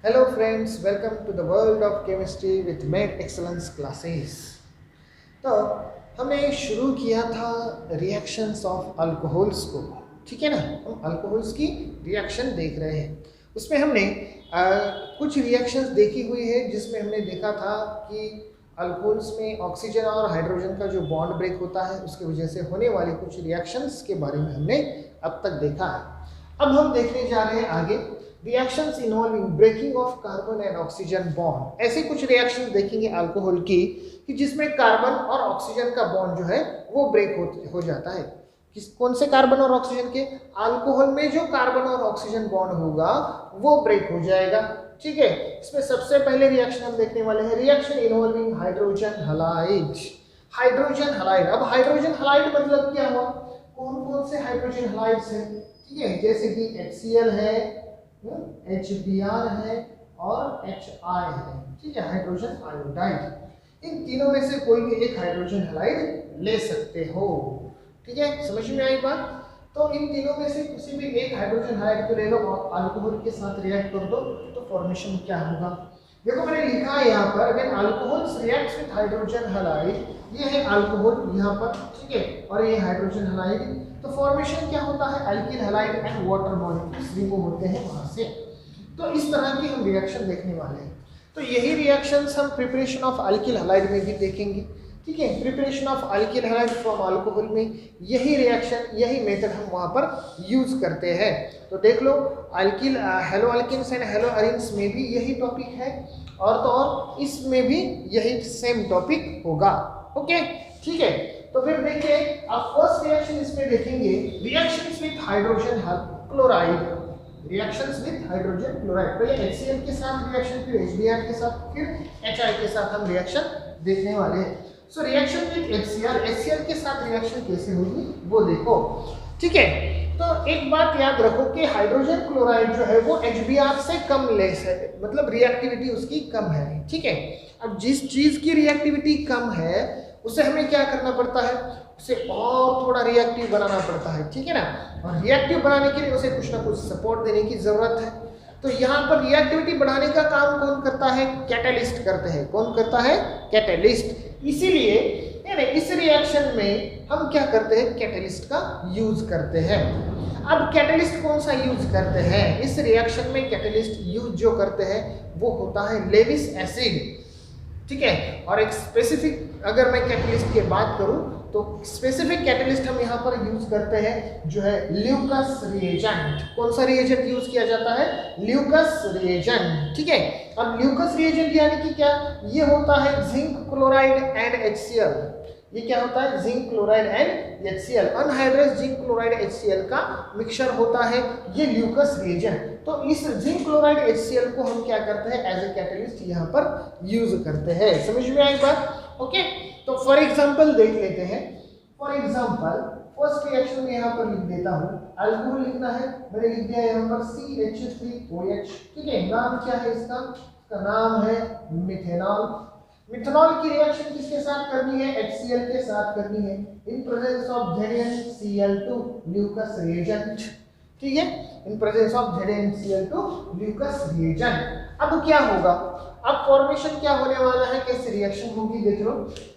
Hello friends, welcome to the world of chemistry with Med Excellence classes. तो हमने शुरू किया था रिएक्शंस ऑफ अल्कोहल्स को, ठीक है ना। हम अल्कोहल्स की रिएक्शन देख रहे हैं। उसमें हमने कुछ रिएक्शंस देखी हुई है जिसमें हमने देखा था कि अल्कोहल्स में ऑक्सीजन और हाइड्रोजन का जो बॉन्ड ब्रेक होता है उसकी वजह से होने वाली कुछ रिएक्शंस के बारे में हमने अब तक देखा है। अब हम देखने जा रहे हैं आगे reactions involving breaking of carbon and oxygen bond. ऐसे कुछ रिएक्शंस देखेंगे अल्कोहल की कि जिसमें कार्बन और ऑक्सीजन का बॉन्ड जो है वो ब्रेक हो जाता है। कौन से कार्बन और ऑक्सीजन के? अल्कोहल में जो कार्बन और ऑक्सीजन बॉन्ड होगा वो ब्रेक हो जाएगा, ठीक है। इसमें सबसे पहले रिएक्शन हम देखने वाले हैं reaction involving hydrogen halide. Hydrogen halide, अब हाइड्रोजन हलाइड मतलब क्या हुआ? कौन कौन से हाइड्रोजन हलाइड्स हैं, ठीक है, जैसे कि HCl है, HBr है और HI है, ठीक है, हाइड्रोजन आयोडाइड। इन तीनों में से कोई भी एक हाइड्रोजन हैलाइड ले सकते हो, ठीक है, समझ में आई बात। तो इन तीनों में से किसी भी एक हाइड्रोजन हैलाइड को ले लो और अल्कोहल के साथ रिएक्ट कर दो तो फॉर्मेशन क्या होगा? देखो मैंने लिखा है यहाँ पर when alcohols reacts with hydrogen halide, ये है अल्कोहल यहाँ पर, ठीक है, और ये हाइड्रोजन हैलाइड, तो फॉर्मेशन क्या होता है? Alkyl halide and water molecules remove होते हैं वहां से। तो इस तरह की हम रिएक्शन देखने वाले हैं। तो यही रिएक्शंस हम प्रिपरेशन ऑफ अल्किल हैलाइड में भी देखेंगे, ठीक है। Preparation of alkyl halide from alcohol में यही रिएक्शन, यही मेथड हम वहां पर यूज करते हैं। तो देख लो alkyl halo alkanes and halo arenes में भी यही टॉपिक है और तो और इसमें भी यही सेम टॉपिक होगा, ओके, ठीक है। तो फिर देखिए अब फर्स्ट रिएक्शन इसमें देखेंगे reactions with hydrogen chloride. Reactions with hydrogen chloride, पहले HCl के साथ रिएक्शन, फिर HBr के साथ, फिर HI के साथ हम रिएक्शन देखने वाले हैं। सो रिएक्शन विद HCl के साथ रिएक्शन कैसे होगी वो देखो, ठीक है। तो एक बात याद रखो कि हाइड्रोजन क्लोराइड जो है वो HBr से कम लेस है, मतलब रिएक्टिविटी उसकी कम है, ठीक है। अब जिस चीज की रिएक्टिविटी कम है उसे हमें क्या करना पड़ता है? उसे और थोड़ा रिएक्टिव बनाना पड़ता है, ठीक है ना। और रिएक्टिव बनाने के लिए उसे कुछ ना कुछ सपोर्ट देने की जरूरत है। तो यहाँ पर रिएक्टिविटी बढ़ाने का काम कौन करता है? कैटलिस्ट करते हैं। कौन करता है? कैटलिस्ट। इसीलिए इस रिएक्शन में हम क्या करते हैं? कैटलिस्ट का यूज करते हैं। अब कैटलिस्ट कौन सा यूज करते हैं? इस रिएक्शन में कैटलिस्ट यूज जो करते हैं वो होता है लेविस एसिड, ठीक है। और एक स्पेसिफिक अगर मैं कैटलिस्ट की बात करूं तो स्पेसिफिक कैटलिस्ट हम यहाँ पर यूज करते हैं जो है ल्यूकस रिएजेंट। कौन सा रिएजेंट यूज किया जाता है? ल्यूकस रिएजेंट, ठीक है। अब ल्यूकस रिएजेंट यानी कि क्या? ये होता है जिंक क्लोराइड एंड HCl। ये क्या होता है? Zinc chloride and HCl, anhydrous zinc chloride HCl का मिक्सचर होता है ये ल्यूकस रिएजेंट। तो इस जिंक क्लोराइड HCl को हम क्या करते हैं? एज ए कैटलिस्ट यहाँ पर यूज करते हैं। समझ में आई बात? ओके, तो फॉर एग्जांपल देख लेते हैं। फॉर एग्जांपल फर्स्ट रिएक्शन में यहाँ पर लिख देता हूँ, अल्कोहल लिखना है, मैंने लिख दिया यहाँ पर CH3OH, ठीक है। नाम क्या है इसका? इसका नाम है मिथेनॉल। मिथेनॉल की रिएक्शन किसके साथ करनी है? HCl के साथ करनी है in presence of ZnCl2 Lucas reagent, ठीक है, in presence of ZnCl2 Lucas reagent. अब क्या होगा? अब फॉर्मेशन क्या होने वाला है? कैसे रिएक्शन होगी देख लो।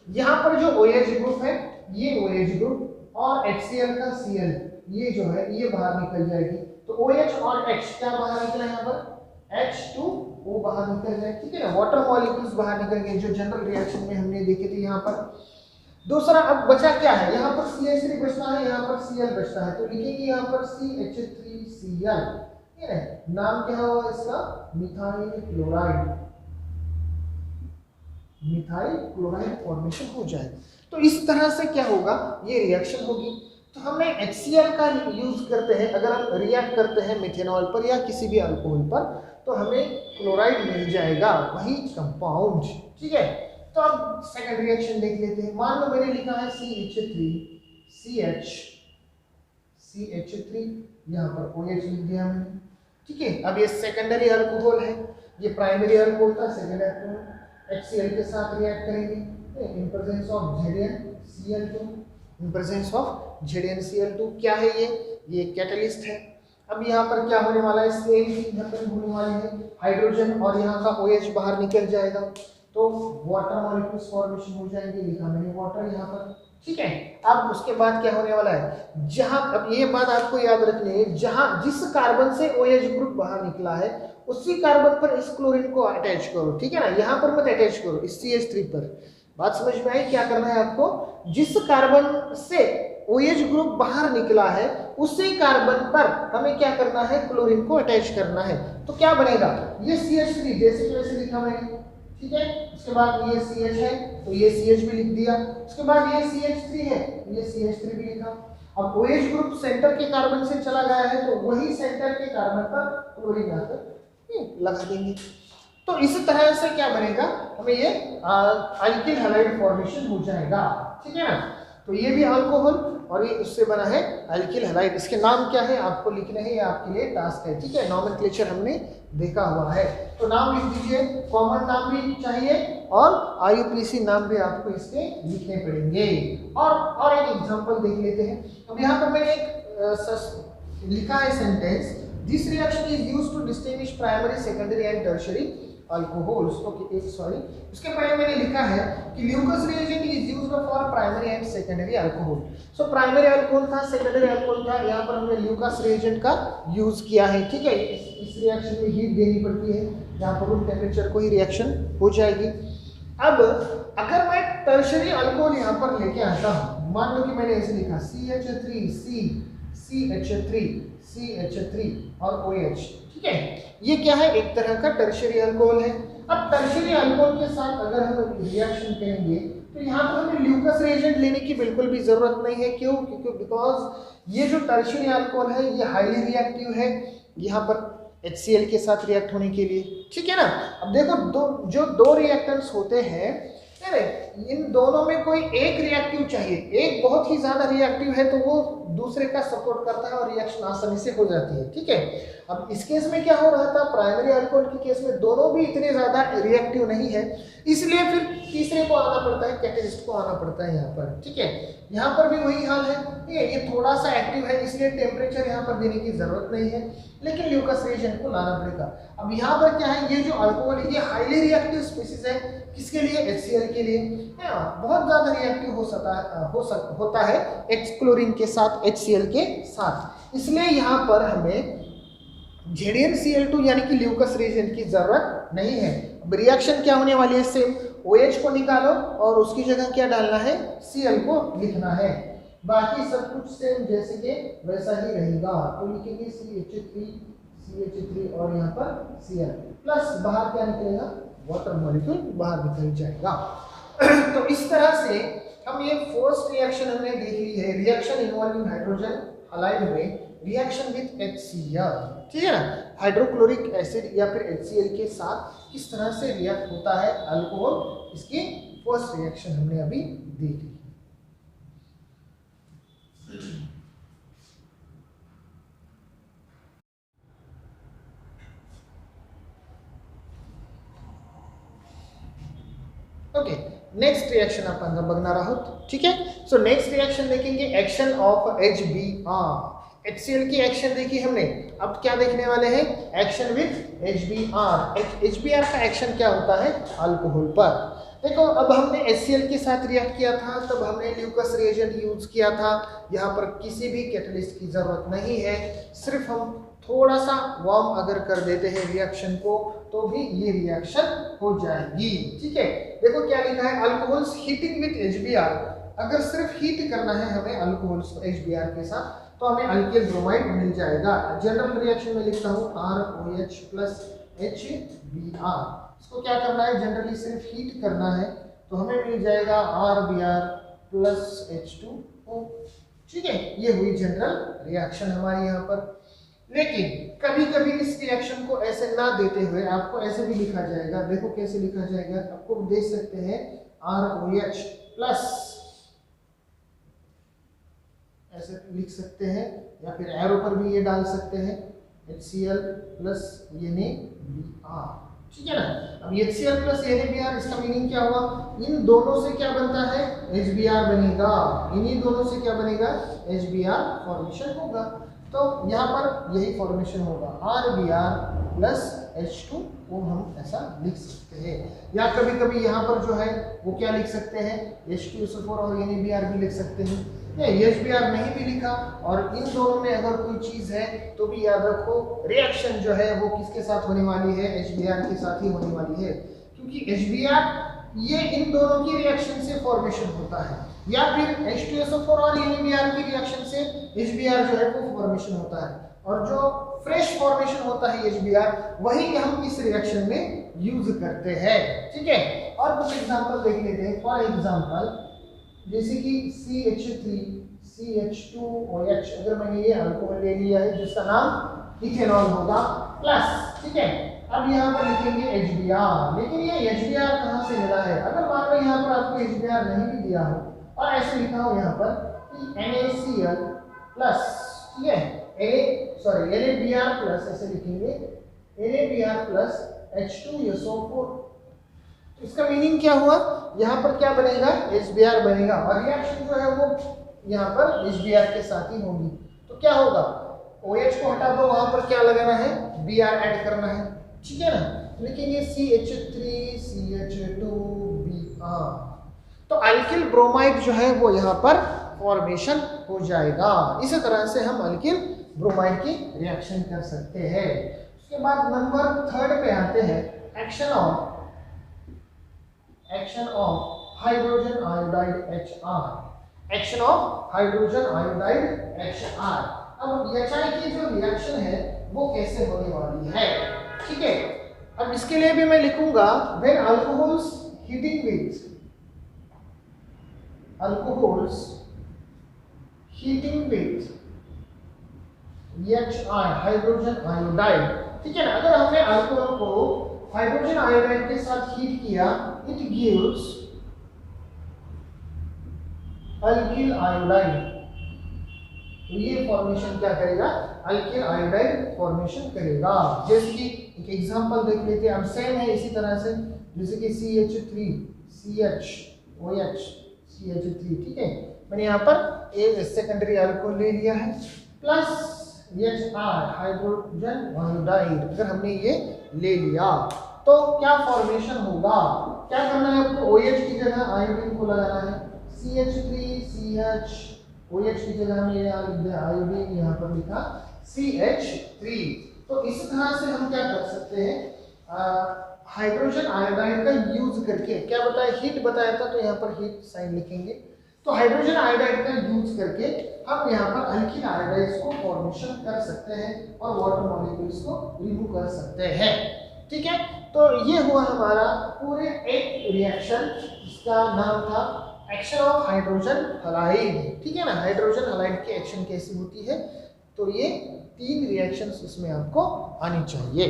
यहाँ पर जो OH ग्रुप है ये OH ग्रुप और HCl का Cl ये जो है ये बाहर निकल जाएगी। तो OH और H क्या बाहर निकला? यहाँ पर H2O बाहर निकल जाए, ठीक है ना। वाटर मॉलिक्यूल्स बाहर निकल गए जो जनरल रिएक्शन में हमने देखे थे यहाँ पर। दूसरा अब बचा क्या है? यहाँ पर CH3 बचता है, यहाँ पर Cl बचता है, तो लिखेंगे यहाँ पर CH3Cl, ठीक है। नाम क्या होगा इसका? Methyl chloride. Methyl chloride formation हो जाएगा। तो इस तरह से क्या होगा? ये रिएक्शन होगी। तो हमें HCl का यूज करते हैं अगर हम रिएक्ट करते हैं मिथेनॉल पर या किसी भी अल्कोहल पर, तो हमें क्लोराइड मिल जाएगा, वही कंपाउंड, ठीक है। तो अब सेकंड रिएक्शन देख लेते हैं। मान लो मैंने लिखा है CH3 यहाँ पर OH लिख दिया मैंने, ठीक है। अब ये सेकेंडरी अल्कोहल है, ये प्राइमरी अल्कोहल था, सेकेंडरी अल्कोहल। HCl के साथ रिएक्ट करेंगे in presence of ZnCl2, in presence of ZnCl2 क्या है? ये कैटलिस्ट है। अब यहाँ पर क्या होने वाला है, सेम चीज हमें होने वाली है, हाइड्रोजन और यहाँ का OH बाहर निकल जाएगा, तो वाटर मॉलिक्यूल्स फॉर्मेशन हो जाएंगे, लिखा मैंने वाटर यहाँ पर, ठीक है। अब उसके बाद क्या होने वाला है, जहां, अब ये बात आपको याद रखनी है, जहां जिस कार्बन से OH ग्रुप बाहर निकला है उसी कार्बन पर इस क्लोरीन को अटैच करो, ठीक है ना, यहाँ पर मत अटैच करो, इस CH3 पर। बात समझ में आई, क्या करना है आपको, जिस कार्बन से OH ग्रुप बाहर निकला है उसी कार्बन पर हमें क्या करना है, क्लोरीन को अटैच करना है। तो क्या बनेगा, ये CH3 जैसे कि वैसे लिखा मैंने, ठीक है। उसके बाद ये CH है तो ये CH भी लिख दिया, उसके बाद ये CH3 है ये CH3 भी लिखा। अब OH ग्रुप सेंटर के कार्बन से चला गया है तो वही सेंटर के कार्बन पर क्लोरीन आकर लगा देंगे। तो इस तरह से क्या बनेगा, हमें ये अल्किल हैलाइड फॉर्मेशन हो जाएगा, ठीक है ना। तो ये भी अल्कोहल और ये उससे बना है अल्किल हैलाइड। इसके नाम क्या है आपको लिखने हैं, ये आपके लिए टास्क है, ठीक है। नॉमेनक्लेचर हमने देखा हुआ है, तो नाम लिख दीजिए, कॉमन नाम भी चाहिए और IUPAC नाम भी आपको इसके लिखने पड़ेंगे। और एक एग्जांपल देख लेते हैं। अब यहाँ पर मैंने एक लिखा है sentence, this reaction is used to distinguish primary secondary and tertiary alcohols. Okay, sorry, उसके पहले मैंने लिखा है कि Lucas reagent is used for primary and secondary alcohol. So primary alcohol था, सेकेंडरी अल्कोहल था, यहाँ पर हमने ल्यूकस रिएजेंट का यूज किया है, ठीक है। इस रिएक्शन में हीट देनी पड़ती है, जहाँ पर रूम टेम्परेचर को ही रिएक्शन हो जाएगी। अब अगर मैं टर्शियरी अल्कोहल यहाँ पर लेके आता हूँ, मान लो कि मैंने ऐसे लिखा CH3 और OH, ठीक है, ये क्या है, एक तरह का टर्शियरी अल्कोहल है। अब टर्शियरी अल्कोहल के साथ अगर हम रिएक्शन करेंगे तो यहाँ पर हमें ल्यूकस रिएजेंट लेने की बिल्कुल भी जरूरत नहीं है। क्यों, क्योंकि बिकॉज ये जो टर्शियरी अल्कोहल है ये हाईली रिएक्टिव है यहाँ पर HCl के साथ रिएक्ट होने के लिए, ठीक है ना। अब देखो जो दो रिएक्टेंट्स होते हैं, इन दोनों में कोई एक रिएक्टिव चाहिए, एक बहुत ही ज्यादा रिएक्टिव है तो वो दूसरे का सपोर्ट करता है और रिएक्शन आसानी से हो जाती है, ठीक है। अब इस केस में क्या हो रहा था, प्राइमरी अल्कोहल के केस में दोनों भी इतने ज्यादा रिएक्टिव नहीं है, इसलिए फिर तीसरे को आना पड़ता है, कैटेलिस्ट को आना पड़ता है यहाँ पर, ठीक है। यहाँ पर भी वही हाल है, ठीक है, ये थोड़ा सा एक्टिव है इसलिए टेम्परेचर यहाँ पर देने की जरूरत नहीं है, लेकिन ल्यूकस रिएजेंट को लाना पड़ेगा। अब यहाँ पर क्या है, ये जो अल्कोहल है ये हाईली रिएक्टिव स्पीसीज है, किसके लिए, HCl के लिए, बहुत ज्यादा रिएक्टिव होता है क्लोरीन के साथ, HCl के साथ, इसलिए यहाँ पर हमें ZnCl2 यानी कि ल्यूकस रिएजेंट की जरूरत नहीं है। अब रिएक्शन क्या होने वाली है, सेम OH को निकालो और उसकी जगह क्या डालना है, Cl को लिखना है, बाकी सब कुछ सेम जैसे के वैसा ही रहेगा। तो लिखेंगे CH3 और यहाँ पर Cl प्लस बाहर क्या निकलेगा, वाटर मॉलिक्यूल बाहर निकल जाएगा। तो इस तरह से हम ये फर्स्ट रिएक्शन हमने देख ली है, रिएक्शन इन्वॉल्विंग हाइड्रोजन हाइलाइड में रिएक्शन विद HCl, ठीक है ना। हाइड्रोक्लोरिक एसिड या फिर HCl के साथ किस तरह से रिएक्ट होता है अल्कोहल, इसकी फर्स्ट रिएक्शन हमने अभी देख ली। ओके, नेक्स्ट रिएक्शन आपण बघणार आहोत, ठीक है। सो नेक्स्ट रिएक्शन देखेंगे एक्शन ऑफ HBr। HCl की एक्शन देखी हमने, अब क्या देखने वाले हैं, एक्शन विद HBr। HBr का एक्शन क्या होता है अल्कोहल पर। देखो, अब हमने HCl के साथ रिएक्ट किया था, तब हमने ल्यूकस रिएजेंट यूज किया था, यहाँ पर किसी भी कैटलिस्ट की जरूरत नहीं है, सिर्फ हम थोड़ा सा वार्म अगर कर देते हैं रिएक्शन को तो भी ये रिएक्शन हो जाएगी, ठीक है। देखो क्या लिखा है, अल्कोहल्स हीटिंग विद HBr। अगर सिर्फ हीट करना है हमें अल्कोहल्स को HBr के साथ तो हमें अल्किल ब्रोमाइड मिल जाएगा। जनरल रिएक्शन में लिखता हूँ ROH प्लस HBr। इसको क्या करना है, जनरली सिर्फ हीट करना है तो हमें मिल जाएगा RBr प्लस H2O, ठीक है। ये हुई जनरल रिएक्शन हमारी यहाँ पर। लेकिन कभी कभी इस रिएक्शन को ऐसे ना देते हुए आपको ऐसे भी लिखा जाएगा, देखो कैसे लिखा जाएगा, आपको देख सकते हैं ROH प्लस, ऐसे लिख सकते हैं, या फिर एरो पर भी ये डाल सकते हैं HCl प्लस NaBr, ठीक है ना। अब HCl प्लस NaBr, इसका मीनिंग क्या हुआ, इन दोनों से क्या बनता है, HBr बनेगा, इन्हीं दोनों से क्या बनेगा, HBr फॉर्मेशन होगा। तो यहाँ पर यही फॉर्मेशन होगा RBr प्लस H2 को हम ऐसा लिख सकते हैं। या कभी कभी यहाँ पर जो है वो क्या लिख सकते हैं, H2SO4 और NaBr भी लिख सकते हैं, या HBr नहीं भी लिखा। और इन दोनों में अगर कोई चीज है तो भी याद रखो रिएक्शन जो है वो किसके साथ होने वाली है, HBr के साथ ही होने वाली है, क्योंकि HBr ये इन दोनों की रिएक्शन से फॉर्मेशन होता है, या फिर H2SO4 और NaBr की रिएक्शन से HBr जो है वो फॉर्मेशन होता है। और जो फ्रेश फॉर्मेशन होता है HBr वही हम इस रिएक्शन में यूज करते हैं, ठीक है। और कुछ एग्जांपल देख लेते हैं। फॉर एग्जांपल जैसे कि CH3 CH2OH, अगर मैंने ये अल्कोहल ले लिया है जिसका नाम इथेनॉल होगा प्लस, ठीक है। अब यहाँ पर लिखेंगे HBr, लेकिन ये HBr कहाँ से मिला है, अगर मान लो यहाँ पर आपको HBr नहीं भी दिया हो और ऐसे लिखा हो यहाँ पर कि NaCl प्लस, ठीक है, NaBr प्लस, ऐसे लिखेंगे NaBr प्लस H2SO4, तो इसका मीनिंग क्या हुआ, यहाँ पर क्या बनेगा, HBr बनेगा और रिएक्शन जो है वो यहाँ पर HBr के साथ ही होगी। तो क्या होगा, OH को हटा दो, वहां पर क्या लगाना है, Br ऐड करना है, ठीक है ना। लिखेंगे CH3CH2Br, तो अल्किल ब्रोमाइड जो है वो यहाँ पर फॉर्मेशन हो जाएगा। इसी तरह से हम अल्किल ब्रोमाइड की रिएक्शन कर सकते हैं। उसके बाद नंबर 3 पे आते हैं, action of hydrogen iodide HR, action of hydrogen iodide HR। अब HI की जो रिएक्शन है वो कैसे होने वाली है, ठीक है। अब इसके लिए भी मैं लिखूंगा when alcohols heating with HI hydrogen iodide, ठीक है ना। अगर हमने अल्कोहल को हाइड्रोजन आयोडाइड के साथ हीट किया, इट गिव्स अल्किल आयोडाइड, तो ये फॉर्मेशन क्या करेगा, अल्किल आयोडाइड फॉर्मेशन करेगा। जैसे कि एक एग्जांपल देख लेते हैं, अब सेम है इसी तरह से, जैसे कि CH3 CHOH CH3, ठीक है। मैंने यहाँ पर एक सेकेंडरी अल्कोहल ले लिया है प्लस HI हाइड्रोजन आयोडाइड, अगर हमने ये ले लिया तो क्या फॉर्मेशन होगा, क्या करना है आपको, OH की जगह आयोडीन को लगाना है, CH3CHOH की जगह हमने यहाँ लिख दिया आयोडीन, यहाँ पर लिखा CH3। तो इस तरह से हम क्या कर सकते हैं, हाइड्रोजन आयोडाइड का यूज करके, क्या बताया, हीट बताया था, तो यहाँ पर हीट साइन लिखेंगे। तो हाइड्रोजन आयोडाइड का यूज करके हम यहाँ पर अल्किल आयोडाइड्स को फॉर्मेशन कर सकते हैं और वाटर मॉलिक्यूल्स को रिमूव कर सकते हैं, ठीक है। तो ये हुआ हमारा पूरे एक रिएक्शन, इसका नाम था एक्शन ऑफ हाइड्रोजन हलाइड, ठीक है ना। हाइड्रोजन हलाइड की एक्शन कैसी होती है, तो ये 3 रिएक्शंस इसमें आपको आनी चाहिए।